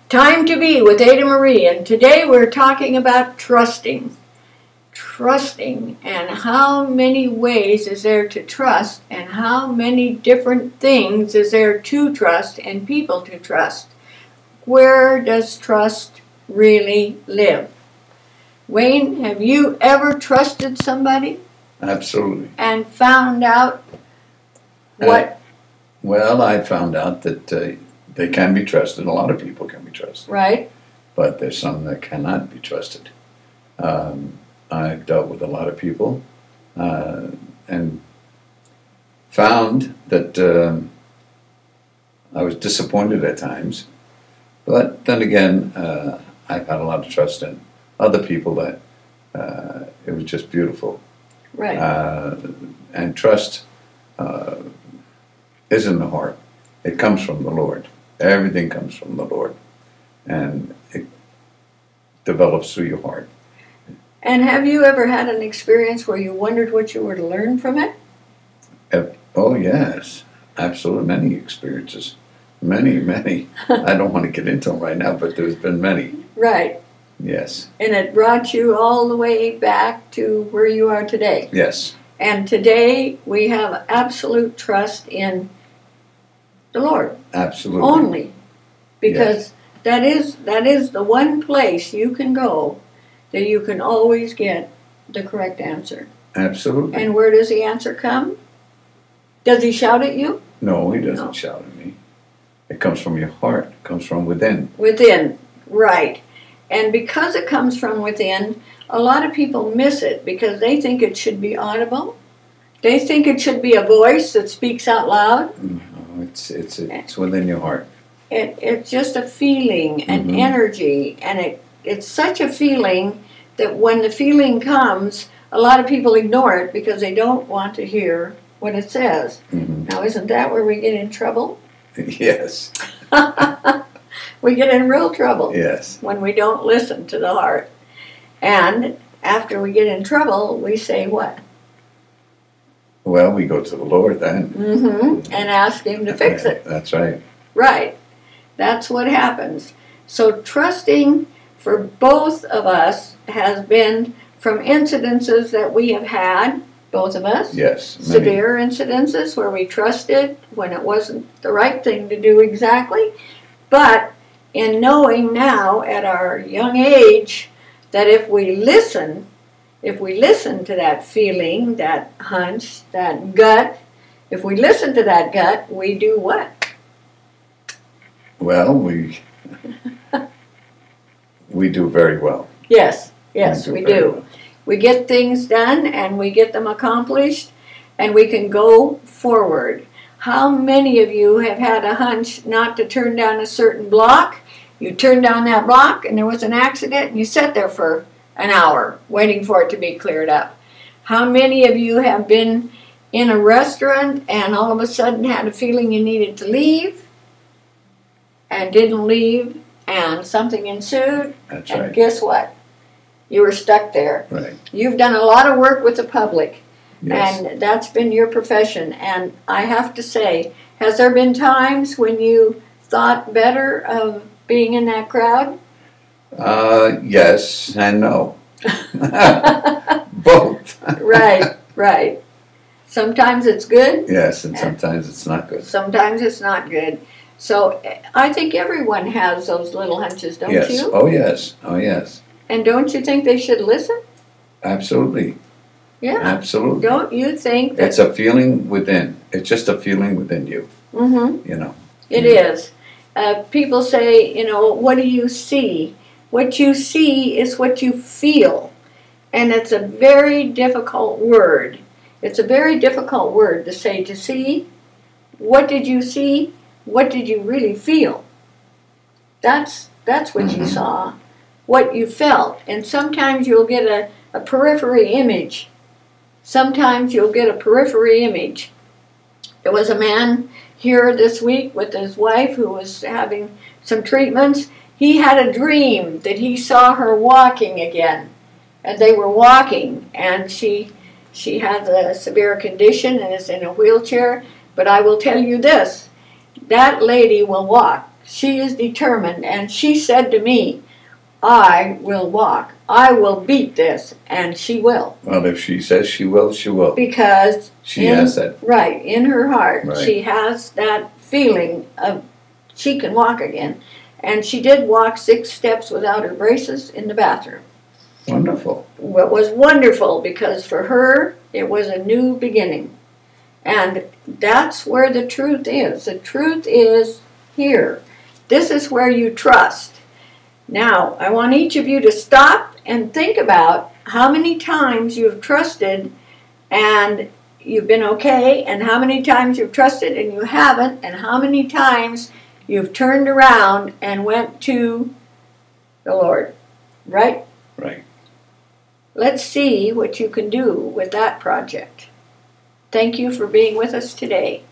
Time to Be with Ada Marie, and today we're talking about trusting. Trusting, and how many ways is there to trust, and how many different things is there to trust and people to trust. Where does trust really live? Wayne, have you ever trusted somebody? Absolutely. And found out what? Well, I found out that they can be trusted. A lot of people can be trusted. Right. But there's some that cannot be trusted. I've dealt with a lot of people and found that I was disappointed at times. But then again, I've had a lot of trust in other people that it was just beautiful. Right. And trust is in the heart. It comes from the Lord. Everything comes from the Lord. And it develops through your heart. And have you ever had an experience where you wondered what you were to learn from it? Oh, yes. Absolutely. Many experiences. Many, many. I don't want to get into them right now, but there's been many. Right. Yes. And it brought you all the way back to where you are today. Yes. And today we have absolute trust in the Lord. Absolutely. Only. Because yes. that is the one place you can go that you can always get the correct answer. Absolutely. And where does the answer come? Does he shout at you? No, he doesn't shout at me. It comes from your heart. It comes from within. Within, right. And because it comes from within, a lot of people miss it because they think it should be audible. They think it should be a voice that speaks out loud. No, it's within your heart. It's just a feeling, an energy, and it's such a feeling that when the feeling comes, a lot of people ignore it because they don't want to hear what it says. Now, isn't that where we get in trouble? Yes. We get in real trouble. Yes. When we don't listen to the heart. And after we get in trouble, we say what? Well, we go to the Lord then. And ask Him to fix it. That's right. Right. That's what happens. So trusting for both of us has been from incidences that we have had, both of us. Yes. Many. Severe incidences where we trusted when it wasn't the right thing to do exactly. But in knowing now at our young age that if we listen to that feeling, that hunch, that gut, if we listen to that gut, we do what? Well, we do very well. Yes, we do. Well. We get things done and we get them accomplished and we can go forward. How many of you have had a hunch not to turn down a certain block? You turned down that block and there was an accident and you sat there for an hour waiting for it to be cleared up. How many of you have been in a restaurant and all of a sudden had a feeling you needed to leave and didn't leave and something ensued? That's and right. Guess what? You were stuck there. Right. You've done a lot of work with the public. Yes. And that's been your profession. And I have to say, has there been times when you thought better of being in that crowd? Yes and no. Both. Right. Sometimes it's good. Yes, and sometimes it's not good. Sometimes it's not good. So I think everyone has those little hunches, don't Yes. you? Oh, yes. Oh, yes. And don't you think they should listen? Absolutely. Yeah. Absolutely. Don't you think that... It's a feeling within. It's just a feeling within you. You know. It is. People say, what do you see? What you see is what you feel. And it's a very difficult word. It's a very difficult word to say. To see, what did you see? What did you really feel? That's what you saw. What you felt. And sometimes you'll get a periphery image. Sometimes you'll get a periphery image. There was a man here this week with his wife who was having some treatments. He had a dream that he saw her walking again. And they were walking. And she has a severe condition and is in a wheelchair. But I will tell you this. That lady will walk. She is determined, and she said to me, I will walk. I will beat this, and she will. Well, if she says she will, she will. Because she has that. Right, in her heart, right. She has that feeling of she can walk again. And she did walk 6 steps without her braces in the bathroom. Wonderful. It was wonderful because for her, it was a new beginning. And that's where the truth is. The truth is here. This is where you trust. Now, I want each of you to stop and think about how many times you've trusted and you've been okay, and how many times you've trusted and you haven't, and how many times you've turned around and went to the Lord. Right? Right. Let's see what you can do with that project. Thank you for being with us today.